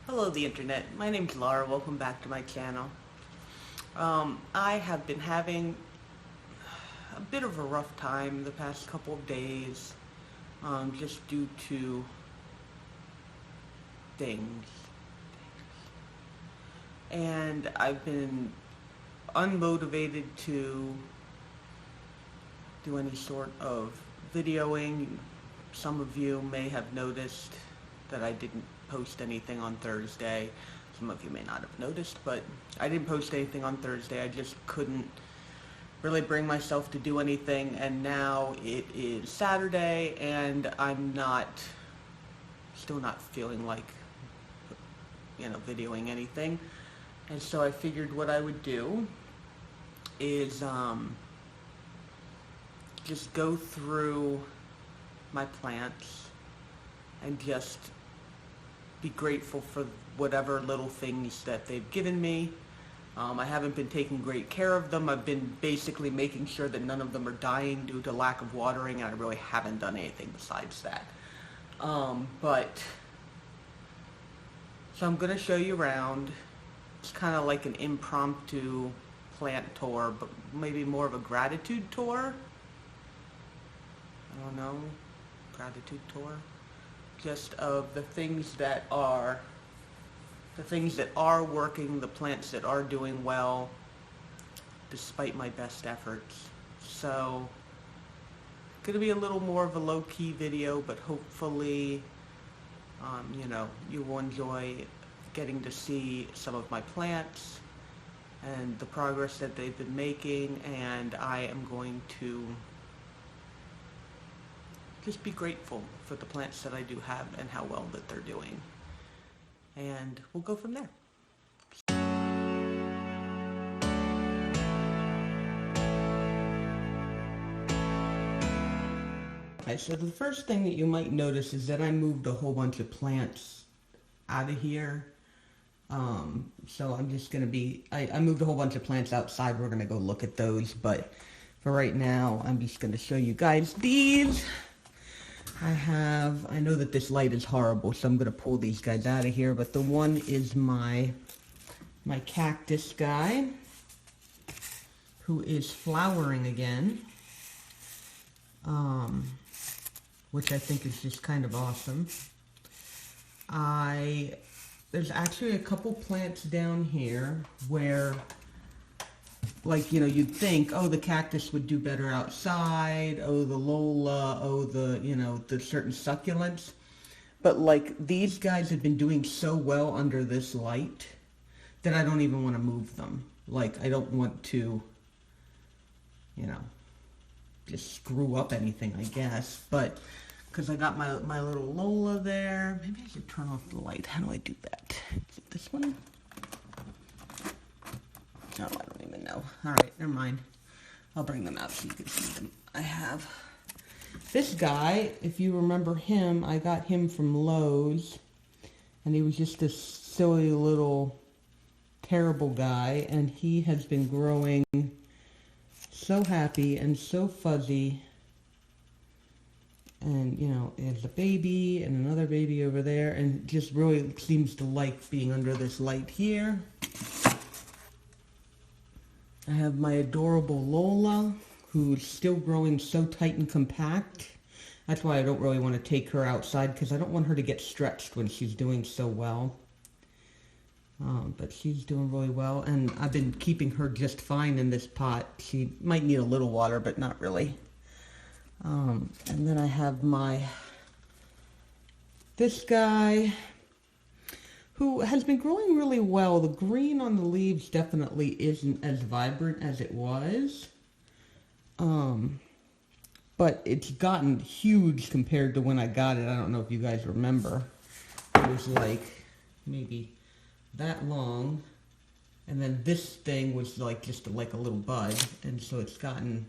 Hello, the internet. My name's Laura. Welcome back to my channel. I have been having a bit of a rough time the past couple of days, just due to things. And I've been unmotivated to do any sort of videoing. Some of you may have noticed that I didn't post anything on Thursday. Some of you may not have noticed, but I didn't post anything on Thursday. I just couldn't really bring myself to do anything, and now it is Saturday and I'm still not feeling like, videoing anything. And so I figured what I would do is just go through my plants and just be grateful for whatever little things that they've given me. I haven't been taking great care of them. I've been basically making sure that none of them are dying due to lack of watering, and I really haven't done anything besides that. So I'm going to show you around. It's kind of like an impromptu plant tour, but maybe more of a gratitude tour. I don't know, gratitude tour. Just of the things that are working, the plants that are doing well, despite my best efforts. So, gonna be a little more of a low-key video, but hopefully, you will enjoy getting to see some of my plants and the progress that they've been making, and I am going to just be grateful for the plants that I do have and how well that they're doing. And we'll go from there. Alright, so the first thing that you might notice is that I moved a whole bunch of plants out of here. So I'm just going to be, I moved a whole bunch of plants outside. We're going to go look at those, but for right now, I'm just going to show you guys these. I know that this light is horrible, so I'm going to pull these guys out of here, but the one is my cactus guy, who is flowering again, which I think is just kind of awesome. There's actually a couple plants down here where, like, you'd think, oh, the cactus would do better outside, oh, the Lola, oh, the certain succulents. But, like, these guys have been doing so well under this light that I don't even want to move them. Like, I don't want to, just screw up anything, I guess. But, because I got my little Lola there. Maybe I should turn off the light. How do I do that? Is it this one? Oh, I don't even know. Alright, never mind. I'll bring them out so you can see them. I have this guy. If you remember him, I got him from Lowe's. And he was just this silly little terrible guy. And he has been growing so happy and so fuzzy. And, there's a baby and another baby over there. And just really seems to like being under this light here. I have my adorable Lola, who's still growing so tight and compact. That's why I don't really want to take her outside, because I don't want her to get stretched when she's doing so well. But she's doing really well, and I've been keeping her just fine in this pot. She might need a little water, but not really. And then I have this guy, who has been growing really well. The green on the leaves definitely isn't as vibrant as it was. But it's gotten huge compared to when I got it. I don't know if you guys remember. It was like maybe that long. And then this thing was like just like a little bud. And so it's gotten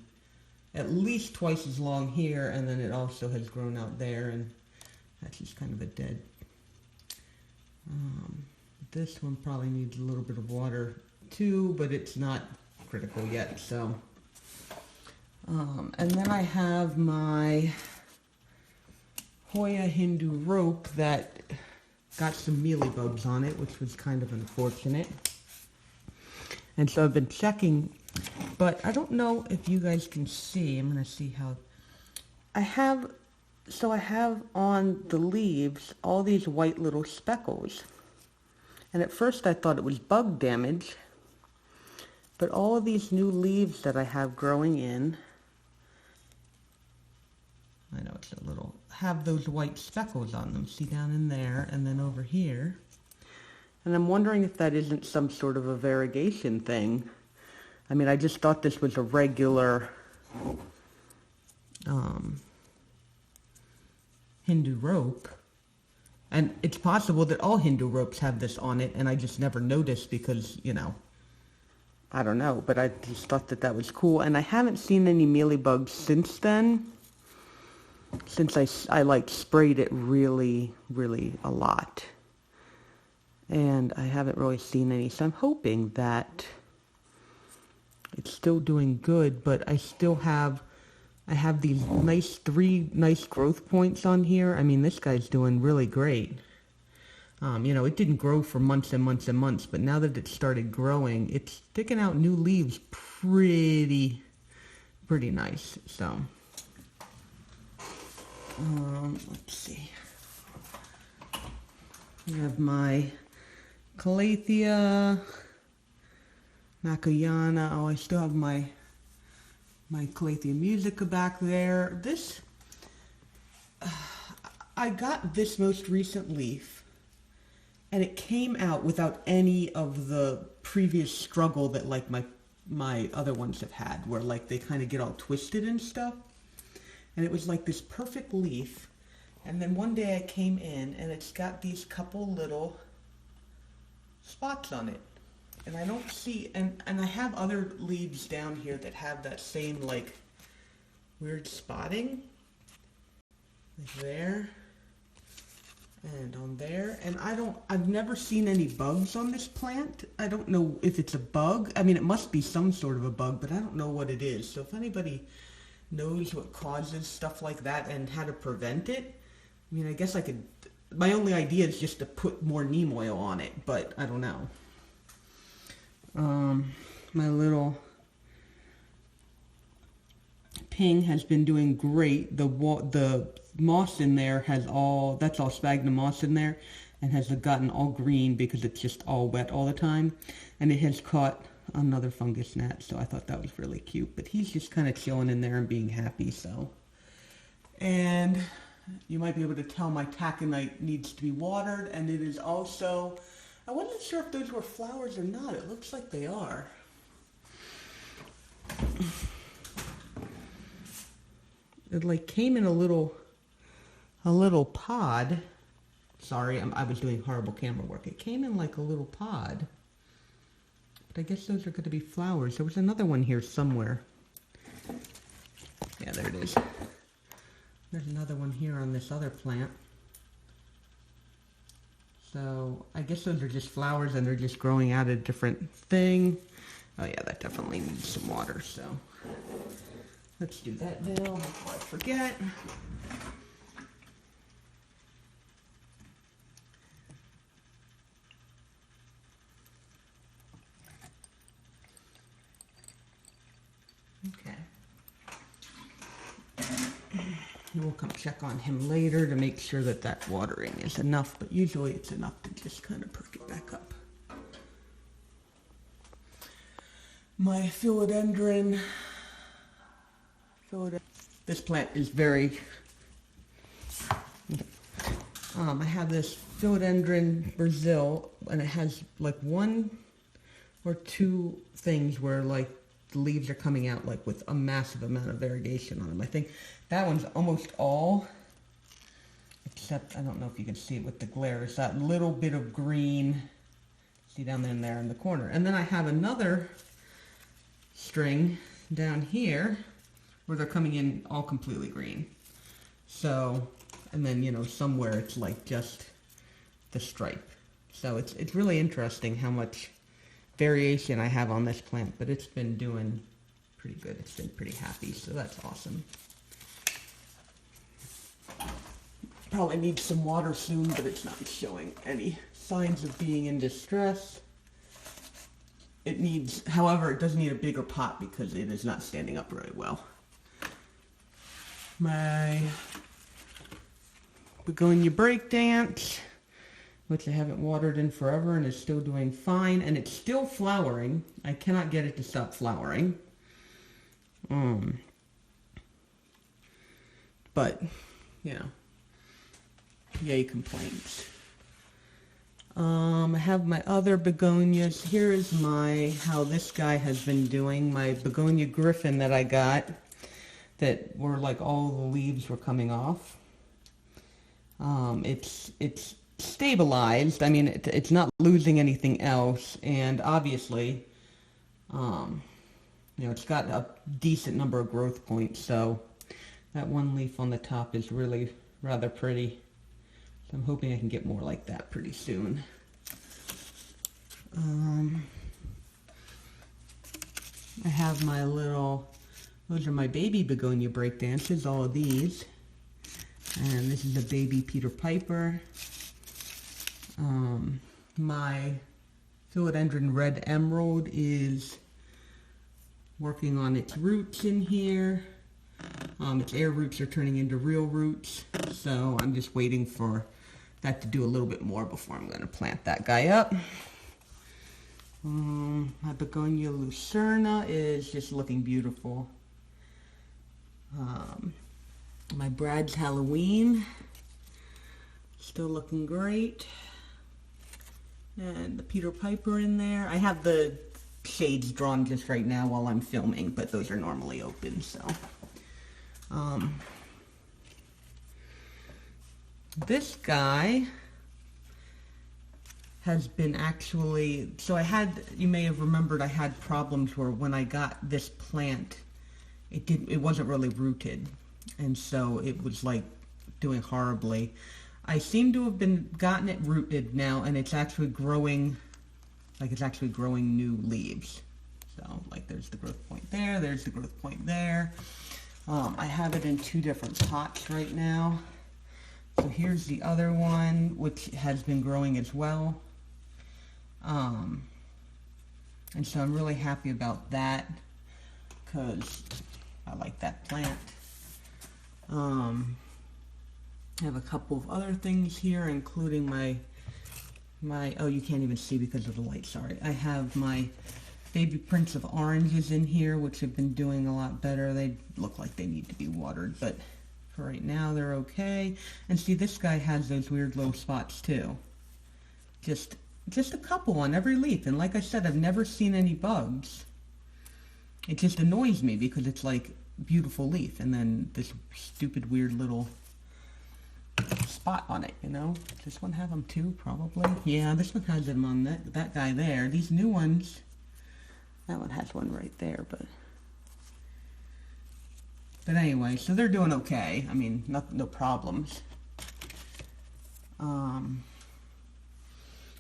at least twice as long here. And then it also has grown out there. And that's just kind of a dead. This one probably needs a little bit of water too, but it's not critical yet, so. And then I have my Hoya Hindu rope that got some mealybugs on it, which was kind of unfortunate. And so I've been checking, but I don't know if you guys can see. I'm going to see how I have on the leaves all these white little speckles. And at first I thought it was bug damage, but all of these new leaves that I have growing in, I know it's a little, have those white speckles on them. See down in there and then over here. And I'm wondering if that isn't some sort of a variegation thing. I mean, I just thought this was a regular Hindu rope. And it's possible that all Hindu ropes have this on it, and I just never noticed because, you know, I don't know. But I just thought that that was cool. And I haven't seen any mealybugs since then. Since I like sprayed it really, really a lot. And I haven't really seen any. So I'm hoping that it's still doing good, but I have these three nice growth points on here. I mean, this guy's doing really great. You know, it didn't grow for months and months and months, but now that it started growing, it's sticking out new leaves pretty nice. So, let's see. I have my Calathea, Macayana. Oh, I still have my Calathea musica back there. This, I got this most recent leaf, and it came out without any of the previous struggle that like my other ones have had, where like they kind of get all twisted and stuff. And it was like this perfect leaf. And then one day I came in, and it's got these couple little spots on it. And I don't see, and I have other leaves down here that have that same like weird spotting. Like there. And on there. And I've never seen any bugs on this plant. I don't know if it's a bug. I mean, it must be some sort of a bug, but I don't know what it is. So if anybody knows what causes stuff like that and how to prevent it, I mean, I guess I could, my only idea is just to put more neem oil on it, but I don't know. My little ping has been doing great. The moss in there that's all sphagnum moss in there, and has gotten all green because it's just all wet all the time. And it has caught another fungus gnat, so I thought that was really cute. But he's just kind of chilling in there and being happy, so. And you might be able to tell my taconite needs to be watered, and it is also, I wasn't sure if those were flowers or not. It looks like they are. It like came in a little pod. Sorry, I was doing horrible camera work. It came in like a little pod. But I guess those are going to be flowers. There was another one here somewhere. Yeah, there it is. There's another one here on this other plant. So I guess those are just flowers and they're just growing out a different thing. Oh yeah, that definitely needs some water, so let's do that now before I forget. Okay. We'll come check on him later to make sure that that watering is enough, but usually it's enough to just kind of perk it back up. My philodendron. This plant is very, I have this Philodendron Brazil, and it has like one or two things where like the leaves are coming out like with a massive amount of variegation on them. I think that one's almost all, except I don't know if you can see it with the glare. It's that little bit of green, see down there in the corner. And then I have another string down here where they're coming in all completely green. So, and then, you know, somewhere it's like just the stripe. So it's really interesting how much variation I have on this plant, but it's been doing pretty good. It's been pretty happy, so that's awesome. probably needs some water soon, but it's not showing any signs of being in distress. It needs, however, it does need a bigger pot because it is not standing up very well. My begonia breakdance, which I haven't watered in forever and is still doing fine, and it's still flowering. I cannot get it to stop flowering. But, you know, yay complaints. I have my other begonias. Here is how this guy has been doing. My begonia griffin that I got, that were like all the leaves were coming off. It's stabilized. I mean, it's not losing anything else, and obviously, you know, it's got a decent number of growth points, so that one leaf on the top is really rather pretty. So I'm hoping I can get more like that pretty soon. I have my those are my baby begonia breakdances, all of these. And this is a baby Peter Piper. My Philodendron Red Emerald is working on its roots in here. Its air roots are turning into real roots, so I'm just waiting for that to do a little bit more before I'm going to plant that guy up. My begonia lucerna is just looking beautiful. My Brad's Halloween, still looking great. And the Peter Piper in there. I have the shades drawn just right now while I'm filming, but those are normally open, so. This guy has been actually, so you may have remembered I had problems where when I got this plant, it wasn't really rooted, and so it was like doing horribly. I seem to have gotten it rooted now, and it's actually growing, new leaves. So, like, there's the growth point there, there's the growth point there. I have it in 2 different pots right now. So here's the other one, which has been growing as well. And so I'm really happy about that, because I like that plant. I have a couple of other things here, including my, oh, you can't even see because of the light, sorry. I have my baby Prince of Oranges in here, which have been doing a lot better. They look like they need to be watered, but for right now they're okay. And see, this guy has those weird little spots too. Just a couple on every leaf, and like I said, I've never seen any bugs. It just annoys me because it's like beautiful leaf, and then this stupid weird little spot on it, you know? Does this one have them too, probably? Yeah, this one has them on that guy there. These new ones, that one has one right there, but anyway, so they're doing okay. I mean, no problems. Oh,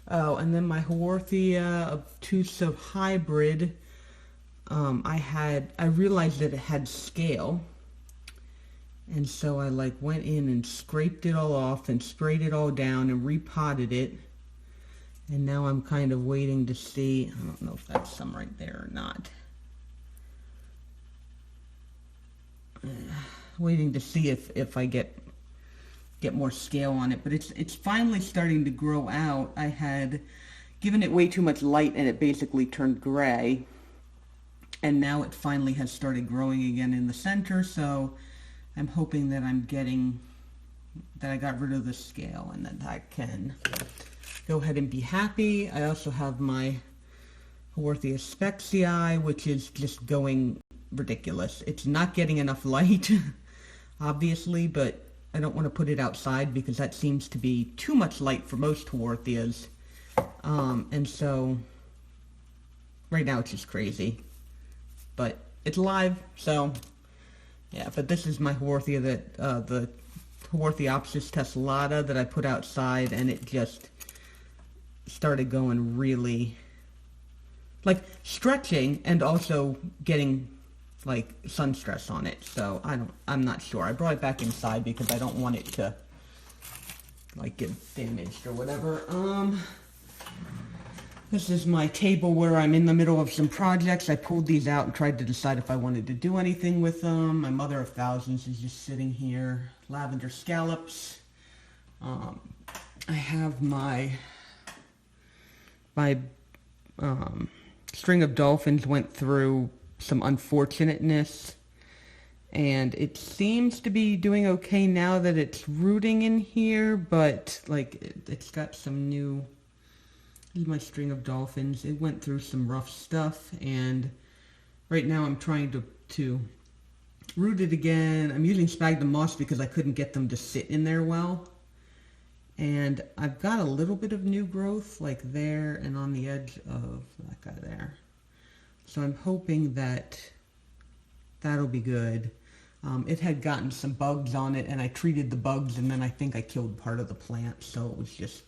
and then my Haworthia obtusa hybrid, I realized that it had scale, and so I like went in and scraped it all off and sprayed it all down and repotted it, and now I'm kind of waiting to see, I don't know if that's some right there or not, waiting to see if I get more scale on it, but it's finally starting to grow out. I had given it way too much light and it basically turned gray, and now it finally has started growing again in the center, so I'm hoping that I got rid of the scale and that I can go ahead and be happy. I also have my Haworthia spexii, which is just going ridiculous. It's not getting enough light, obviously, but I don't want to put it outside because that seems to be too much light for most Haworthias. And so right now it's just crazy, but it's alive, so yeah. But this is my Haworthia the Haworthiopsis tessellata that I put outside, and it just started going really, like, stretching and also getting like sun stress on it. So I'm not sure. I brought it back inside because I don't want it to like get damaged or whatever. This is my table where I'm in the middle of some projects. I pulled these out and tried to decide if I wanted to do anything with them. My mother of thousands is just sitting here. Lavender scallops. I have my string of dolphins went through some unfortunateness, and it seems to be doing okay now that it's rooting in here, but like it's got some new. This is my string of dolphins. It went through some rough stuff, and right now I'm trying to root it again. I'm using sphagnum moss because I couldn't get them to sit in there well. And I've got a little bit of new growth like there and on the edge of that guy there. So I'm hoping that that'll be good. It had gotten some bugs on it, and I treated the bugs, and then I think I killed part of the plant, so it was just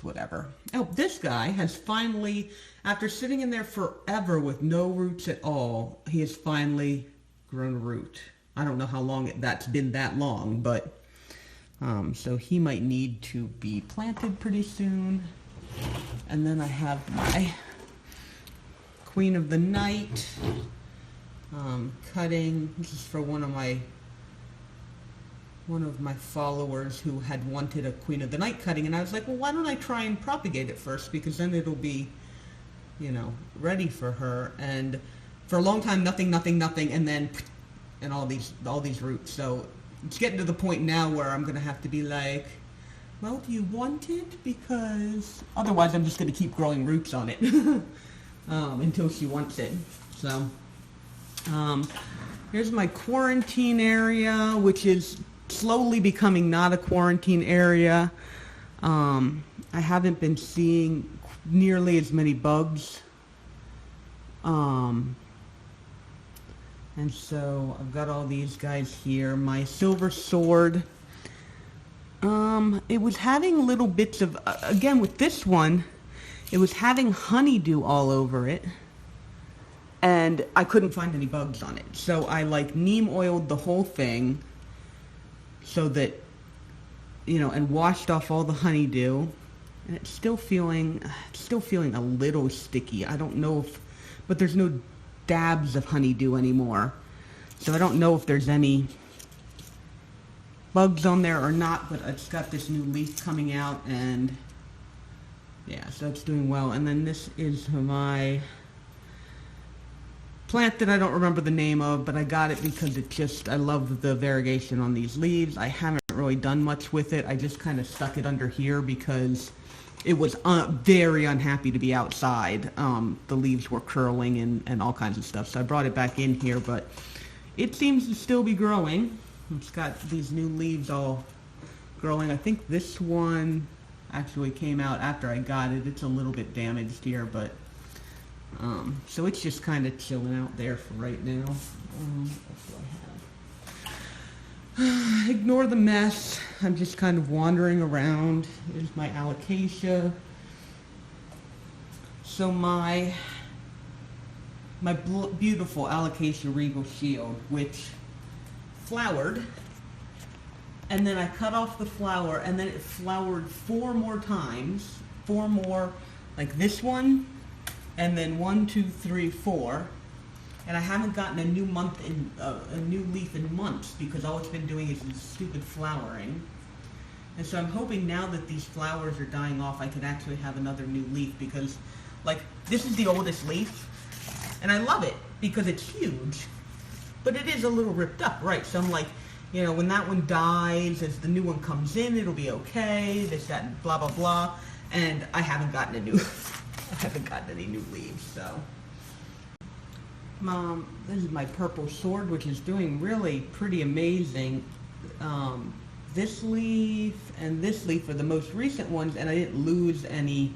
whatever. Oh, this guy has finally, after sitting in there forever with no roots at all, he has finally grown a root. I don't know how long that's been that long, but so he might need to be planted pretty soon. And then I have my Queen of the Night cutting. This is for one of my followers who had wanted a Queen of the Night cutting, and I was like, well, why don't I try and propagate it first, because then it'll be, you know, ready for her. And for a long time, nothing, and then all these roots. So it's getting to the point now where I'm gonna have to be like, well, do you want it? Because otherwise I'm just gonna keep growing roots on it until she wants it. So here's my quarantine area, which is slowly becoming not a quarantine area. I haven't been seeing nearly as many bugs. And so I've got all these guys here. My silver sword, it was having little bits of, again with this one, it was having honeydew all over it. And I couldn't find any bugs on it. So I like neem oiled the whole thing so that, you know, and washed off all the honeydew. And it's still feeling a little sticky. I don't know if, but there's no dabs of honeydew anymore. So I don't know if there's any bugs on there or not, but it's got this new leaf coming out, and yeah, so it's doing well. And then this is my plant that I don't remember the name of, but I got it because it just, I love the variegation on these leaves. I haven't really done much with it. I just kind of stuck it under here because it was very unhappy to be outside. The leaves were curling and all kinds of stuff. So I brought it back in here, but it seems to still be growing. It's got these new leaves all growing. I think this one actually came out after I got it. It's a little bit damaged here, but so it's just kind of chilling out there for right now. What do I have? Ignore the mess. I'm just kind of wandering around. Here's my Alocasia. So my beautiful Alocasia Regal Shield, which flowered, and then I cut off the flower, and then it flowered 4 more times, 4 more, like this one, and then 1, 2, 3, 4. And I haven't gotten a new leaf in months because all it's been doing is this stupid flowering. And so I'm hoping now that these flowers are dying off, I could actually have another new leaf, because, like, this is the oldest leaf, and I love it because it's huge, but it is a little ripped up, right? So I'm like, you know, when that one dies, as the new one comes in, it'll be okay, this, that, and blah, blah, blah. And I haven't gotten I haven't gotten any new leaves, so. This is my purple sword, which is doing really pretty amazing. This leaf and this leaf are the most recent ones, and I didn't lose any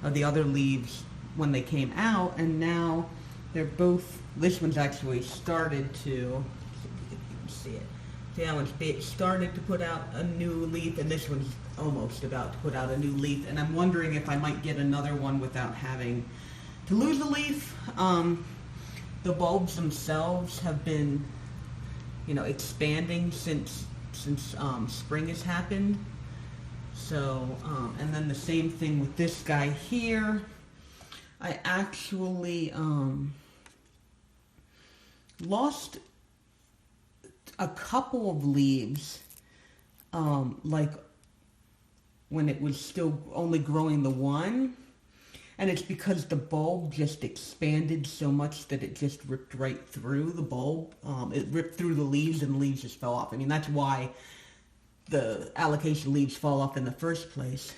of the other leaves when they came out, and now they're both, this one's actually started to, see if you can see it. See, that one's started to put out a new leaf, and this one's almost about to put out a new leaf, and I'm wondering if I might get another one without having to lose a leaf. The bulbs themselves have been, you know, expanding since spring has happened. So, and then the same thing with this guy here. I actually lost a couple of leaves, like when it was still only growing the one, and it's because the bulb just expanded so much that it just ripped right through the bulb. It ripped through the leaves and the leaves just fell off. I mean, that's why the alocasia leaves fall off in the first place.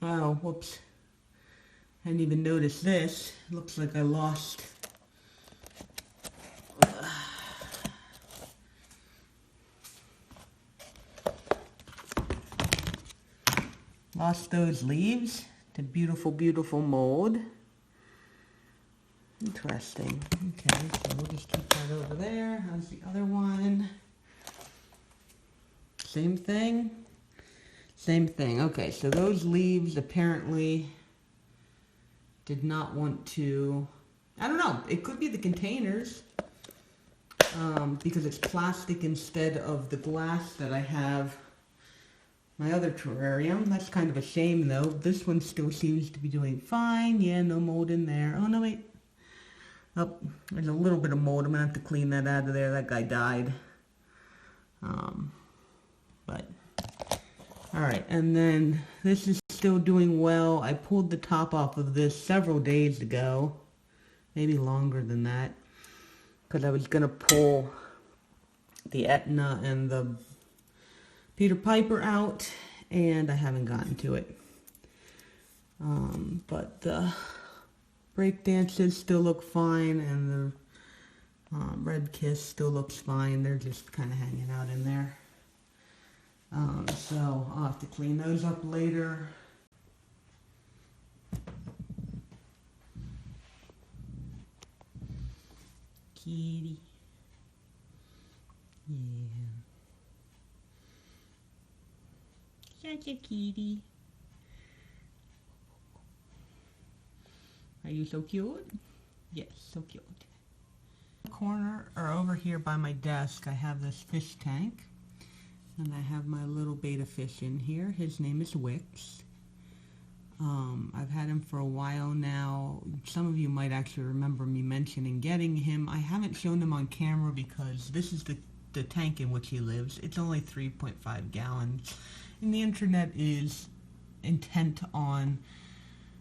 Oh, whoops. I didn't even notice this. Looks like I lost those leaves. The beautiful, beautiful mold. Interesting. Okay, so we'll just keep that over there. How's the other one? Same thing? Same thing. Okay, so those leaves apparently did not want to, I don't know, it could be the containers, because it's plastic instead of the glass that I have my other terrarium. That's kind of a shame though. This one still seems to be doing fine. Yeah, no mold in there. Oh no, wait. Oh, there's a little bit of mold. I'm gonna have to clean that out of there. That guy died. But all right, and then this is still doing well. I pulled the top off of this several days ago, maybe longer than that, because I was gonna pull the Etna and the Peter Piper out, and I haven't gotten to it. But the break dances still look fine, and the Red Kiss still looks fine. They're just kind of hanging out in there. So I'll have to clean those up later. Kitty. Yeah. Such a kitty. Are you so cute? Yes, so cute. In the corner, or over here by my desk, I have this fish tank. And I have my little betta fish in here. His name is Wix. I've had him for a while now. Some of you might actually remember me mentioning getting him. I haven't shown him on camera because this is the tank in which he lives. It's only 3.5 gallons. And the internet is intent on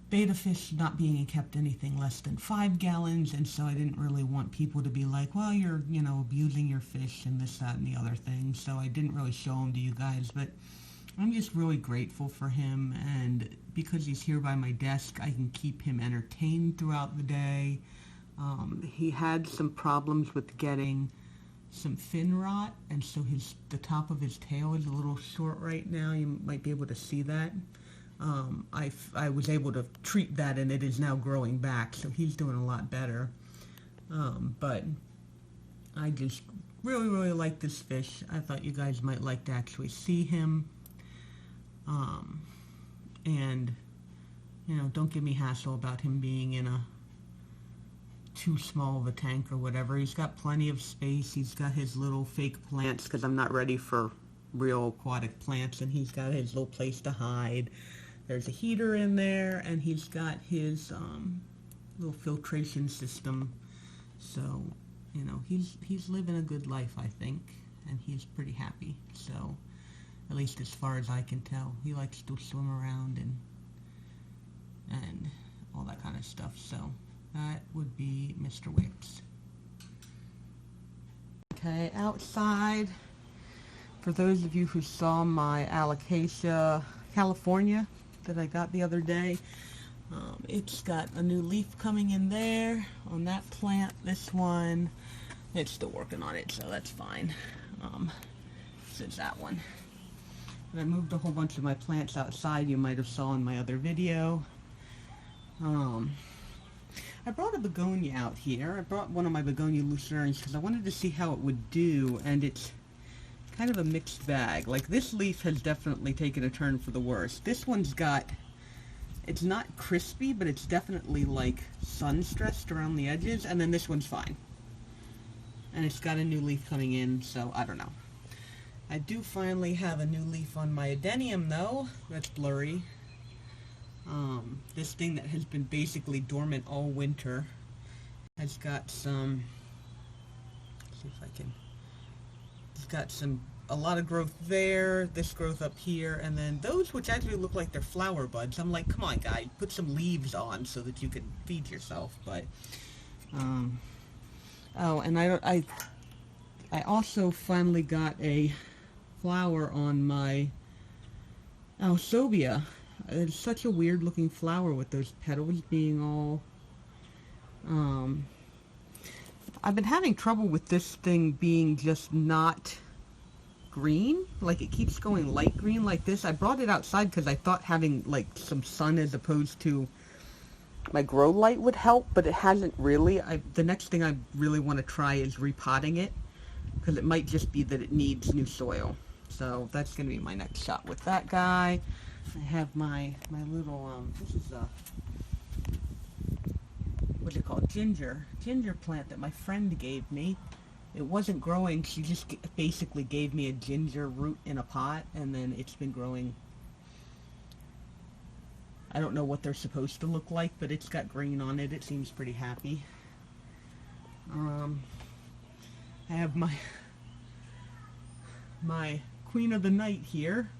betta fish not being kept anything less than 5 gallons, and so I didn't really want people to be like, well, you're, you know, abusing your fish and this, that, and the other thing, so I didn't really show him to you guys, but I'm just really grateful for him, and because he's here by my desk, I can keep him entertained throughout the day. He had some problems with getting some fin rot, and so the top of his tail is a little short right now. You might be able to see that. I was able to treat that, and it is now growing back, so he's doing a lot better. But I just really, really like this fish. I thought you guys might like to actually see him. And, you know, don't give me hassle about him being in a too small of a tank or whatever. He's got plenty of space. He's got his little fake plants, because I'm not ready for real aquatic plants, and he's got his little place to hide. There's a heater in there, and he's got his little filtration system. So, you know, he's living a good life, I think, and he's pretty happy. So, at least as far as I can tell, he likes to swim around and all that kind of stuff. So, that would be Mr. Wicks. Okay, outside, for those of you who saw my Alocasia California that I got the other day, it's got a new leaf coming in there on that plant. This one, it's still working on it, so that's fine. This is that one. And I moved a whole bunch of my plants outside. You might have saw in my other video. I brought a begonia out here. I brought one of my begonia lucernarians because I wanted to see how it would do, and it's kind of a mixed bag. Like, this leaf has definitely taken a turn for the worse. This one's got, it's not crispy, but it's definitely like sun stressed around the edges, and then this one's fine. And it's got a new leaf coming in, so I don't know. I do finally have a new leaf on my adenium though. That's blurry. This thing that has been basically dormant all winter has got some, let's see if I can, it's got a lot of growth there, this growth up here, and then those which actually look like they're flower buds. I'm like, come on guy, put some leaves on so that you can feed yourself. But oh, and I also finally got a flower on my Alocasia. It's such a weird looking flower with those petals being all I've been having trouble with this thing being just not green. Like, it keeps going light green like this. I brought it outside because I thought having like some sun as opposed to my grow light would help, but it hasn't really. The next thing I really want to try is repotting it, because it might just be that it needs new soil. So that's going to be my next shot with that guy. I have my little, this is what's it called? Ginger plant that my friend gave me. It wasn't growing. She just basically gave me a ginger root in a pot, and then it's been growing. I don't know what they're supposed to look like, but it's got green on it. It seems pretty happy. I have my Queen of the Night here,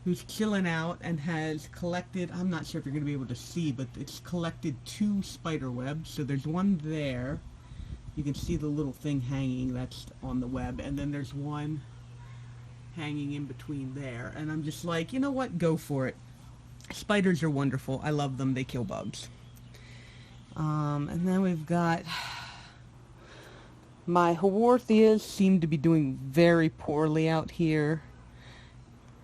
who's chilling out and has collected, I'm not sure if you're going to be able to see, but it's collected 2 spider webs. So there's one there. You can see the little thing hanging, that's on the web, and then there's one hanging in between there. And I'm just like, you know what, go for it. Spiders are wonderful. I love them. They kill bugs. And then we've got my Haworthias seem to be doing very poorly out here.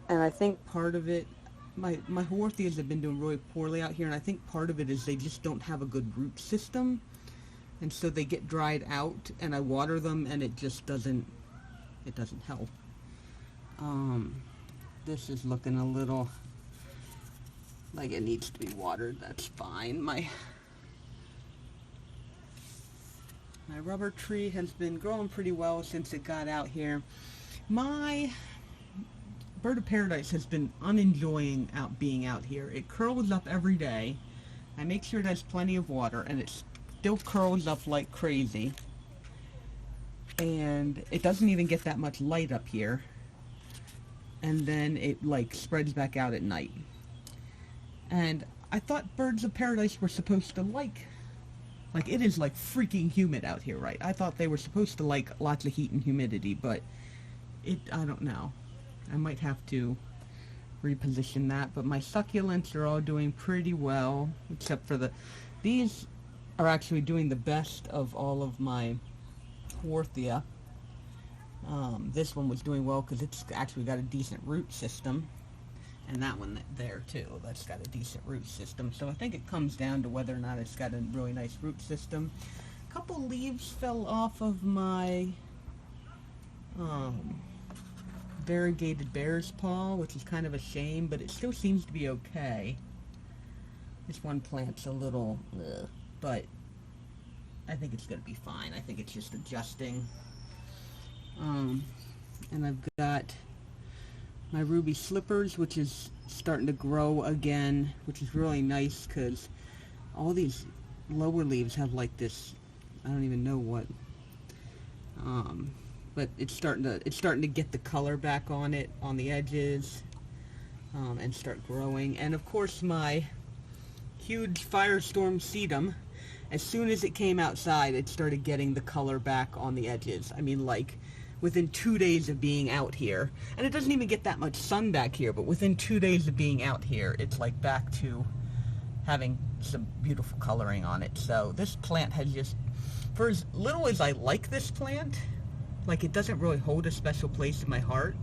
And I think part of it, my Haworthias have been doing really poorly out here, and I think part of it is they just don't have a good root system. And so they get dried out, and I water them, and it just doesn't help. This is looking a little like it needs to be watered. That's fine. My rubber tree has been growing pretty well since it got out here. My bird of paradise has been unenjoying being out here. It curls up every day. I make sure it has plenty of water, and it still curls up like crazy. And it doesn't even get that much light up here. And then it like spreads back out at night. And I thought birds of paradise were supposed to like it is like freaking humid out here, right? I thought they were supposed to like lots of heat and humidity, but I don't know. I might have to reposition that, but my succulents are all doing pretty well, except for these are actually doing the best of all of my Haworthia. This one was doing well because it's actually got a decent root system. And that one there too, that's got a decent root system. So I think it comes down to whether or not it's got a really nice root system. A couple leaves fell off of my Variegated Bears Paw, which is kind of a shame, but it still seems to be okay. This one plant's a little, but I think it's going to be fine. I think it's just adjusting. And I've got my ruby slippers, which is starting to grow again, which is really nice because all these lower leaves have like this, I don't even know what, but it's starting to get the color back on it, on the edges, and start growing. And of course my huge Firestorm Sedum, as soon as it came outside, it started getting the color back on the edges. I mean, like, within 2 days of being out here, and it doesn't even get that much sun back here, but within 2 days of being out here, it's like back to having some beautiful coloring on it. So this plant has just, for as little as I like this plant, like it doesn't really hold a special place in my heart,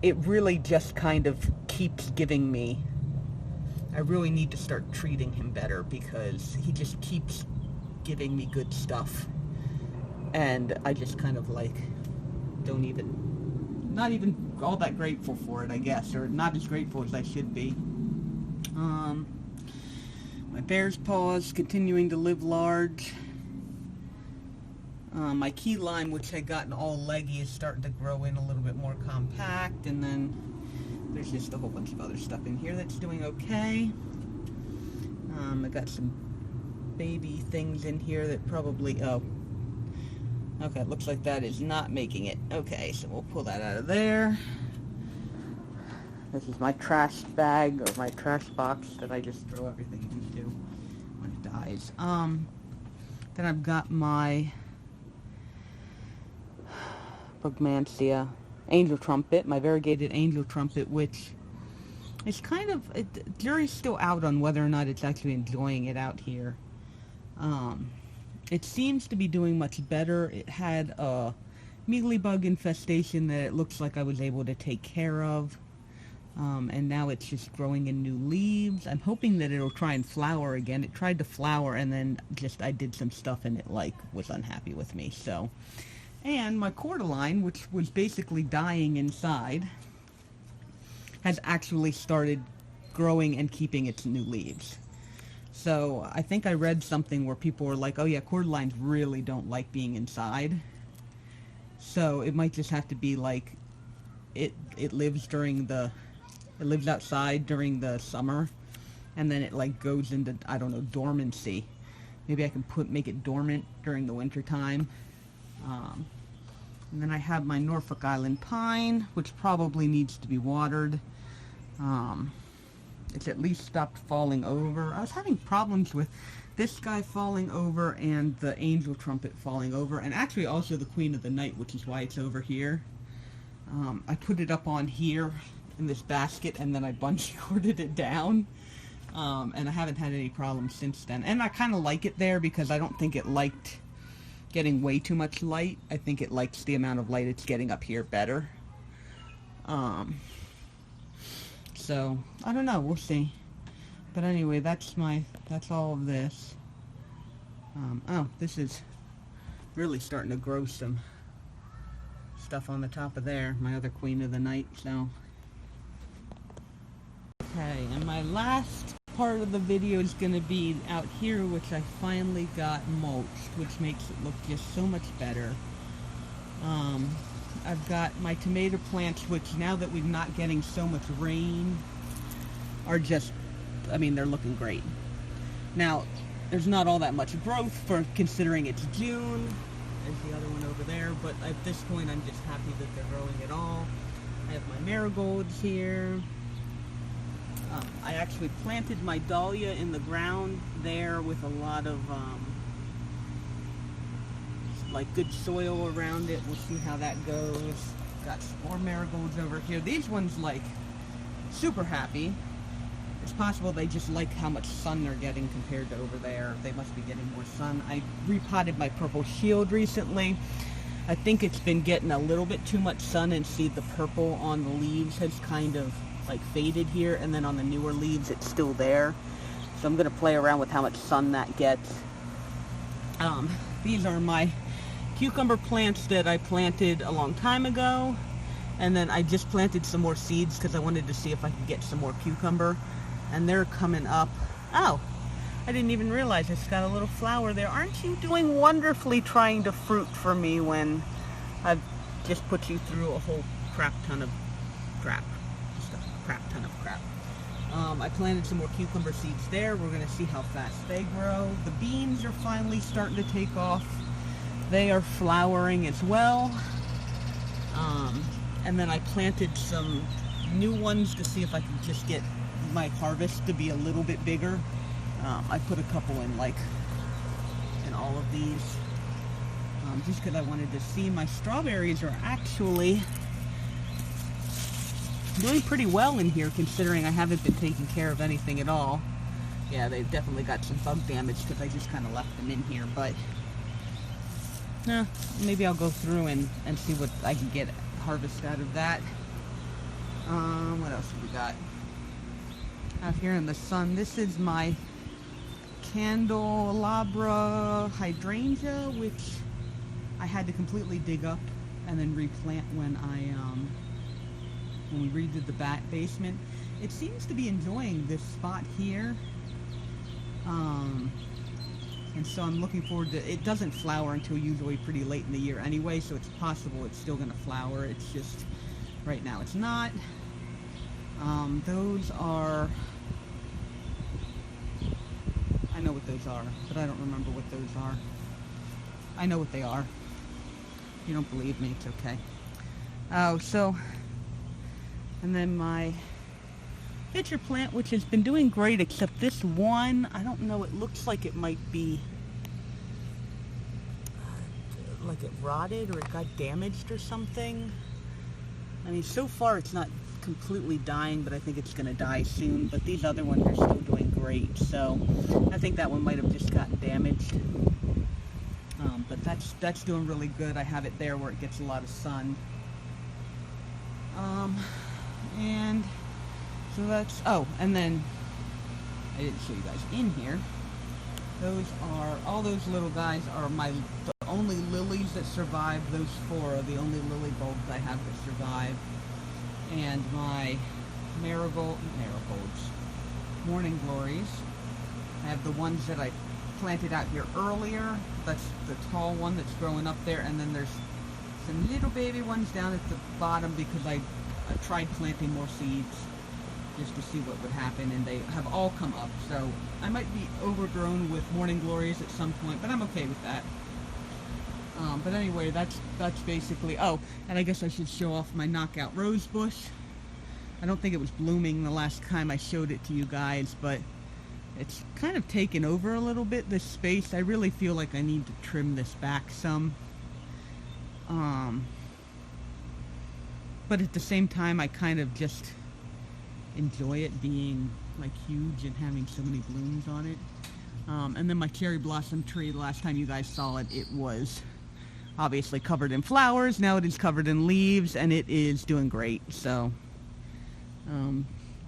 it really just kind of keeps giving me, I really need to start treating him better because he just keeps giving me good stuff. And I just kind of like, not even all that grateful for it, I guess, or not as grateful as I should be. My bear's paws continuing to live large. My key lime, which had gotten all leggy, is starting to grow in a little bit more compact, and then there's just a whole bunch of other stuff in here that's doing okay. I got some baby things in here that probably, oh, okay, it looks like that is not making it. Okay, so we'll pull that out of there. This is my trash bag, or my trash box that I just throw everything into when it dies. Then I've got my Brugmansia angel trumpet, my variegated angel trumpet, which is kind of, jury's still out on whether or not it's actually enjoying it out here. It seems to be doing much better. It had a mealybug infestation that it looks like I was able to take care of. And now it's just growing in new leaves. I'm hoping that it'll try and flower again. It tried to flower, and then just I did some stuff and it like was unhappy with me. So, and my cordyline, which was basically dying inside, has actually started growing and keeping its new leaves. So I think I read something where people were like, oh yeah, cordylines really don't like being inside. So it might just have to be like it lives during the, it lives outside during the summer, and then it like goes into, I don't know, dormancy. Maybe I can make it dormant during the winter time. And then I have my Norfolk Island pine, which probably needs to be watered. It's at least stopped falling over. I was having problems with this guy falling over and the angel trumpet falling over, and actually also the queen of the night, which is why it's over here. I put it up on here in this basket, and then I bungee corded it down, and I haven't had any problems since then. And I kind of like it there because I don't think it liked getting way too much light. I think it likes the amount of light it's getting up here better. So I don't know, we'll see. But anyway, that's all of this. Oh, this is really starting to grow some stuff on the top of there, my other queen of the night. So okay, and my last part of the video is going to be out here, which I finally got mulched, which makes it look just so much better. I've got my tomato plants, which now that we're not getting so much rain, are just, I mean, they're looking great. Now, there's not all that much growth for considering it's June. There's the other one over there, but at this point I'm just happy that they're growing at all. I have my marigolds here. I actually planted my dahlia in the ground there with a lot of like good soil around it. We'll see how that goes. Got some more marigolds over here. These ones like super happy. It's possible they just like how much sun they're getting compared to over there. They must be getting more sun. I repotted my purple shield recently. I think it's been getting a little bit too much sun, and see the purple on the leaves has kind of like faded here, and then on the newer leaves it's still there. So I'm going to play around with how much sun that gets. These are my cucumber plants that I planted a long time ago, and then I just planted some more seeds because I wanted to see if I could get some more cucumber, and they're coming up. Oh, I didn't even realize it's got a little flower there. Aren't you doing wonderfully trying to fruit for me when I've just put you through a whole crap ton of crap. I planted some more cucumber seeds there. We're going to see how fast they grow. The beans are finally starting to take off. They are flowering as well. And then I planted some new ones to see if I could just get my harvest to be a little bit bigger. I put a couple in in all of these, just because I wanted to see. My strawberries are actually doing pretty well in here, considering I haven't been taking care of anything at all. Yeah, they've definitely got some bug damage because I just kind of left them in here, but maybe I'll go through and see what I can get harvest out of that. What else have we got out here in the sun? This is my Candelabra Hydrangea, which I had to completely dig up and then replant when we redid the basement. It seems to be enjoying this spot here. And so I'm looking forward to, it doesn't flower until usually pretty late in the year anyway, so it's possible it's still going to flower. It's just, right now it's not. Those are, I know what those are, but I don't remember what those are. I know what they are. If you don't believe me, it's okay. Oh, so, and then my pitcher plant, which has been doing great, except this one, I don't know, it looks like it might be, like it rotted or it got damaged or something. I mean, so far it's not completely dying, but I think it's going to die soon. But these other ones are still doing great, so I think that one might have just gotten damaged. But that's doing really good. I have it there where it gets a lot of sun. And so that's, oh, and then I didn't show you guys in here. Those are, all those little guys are the only lilies that survive. Those 4 are the only lily bulbs I have that survive. And my marigolds, morning glories. I have the ones that I planted out here earlier. That's the tall one that's growing up there, and then there's some little baby ones down at the bottom because I tried planting more seeds just to see what would happen, and they have all come up. So I might be overgrown with morning glories at some point, but I'm okay with that. But anyway, that's basically, oh, and I guess I should show off my knockout rose bush. I don't think it was blooming the last time I showed it to you guys, but it's kind of taken over a little bit, this space. I really feel like I need to trim this back some. But at the same time, I kind of just enjoy it being like huge and having so many blooms on it. And then my cherry blossom tree, the last time you guys saw it, it was obviously covered in flowers. Now it is covered in leaves, and it is doing great. So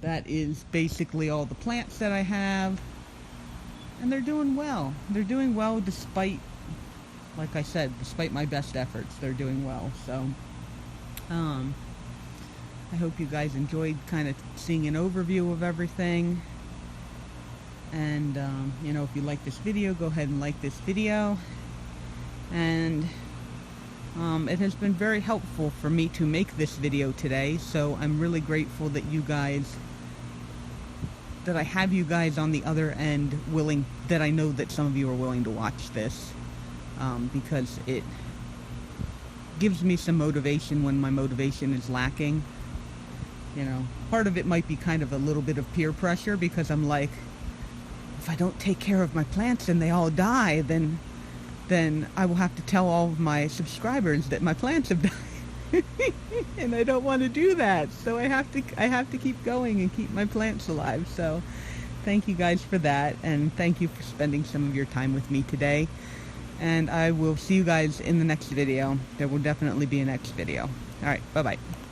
that is basically all the plants that I have, and they're doing well. They're doing well despite, like I said, despite my best efforts. They're doing well. So I hope you guys enjoyed kind of seeing an overview of everything. And you know, if you like this video, go ahead and like this video. And it has been very helpful for me to make this video today, so I'm really grateful that you guys, that I have you guys on the other end willing, that I know that some of you are willing to watch this, because it gives me some motivation when my motivation is lacking. You know, part of it might be kind of a little bit of peer pressure, because I'm like, if I don't take care of my plants and they all die, then I will have to tell all of my subscribers that my plants have died. And I don't want to do that. So I have to keep going and keep my plants alive. So thank you guys for that, and thank you for spending some of your time with me today. And I will see you guys in the next video. There will definitely be a next video. All right, bye-bye.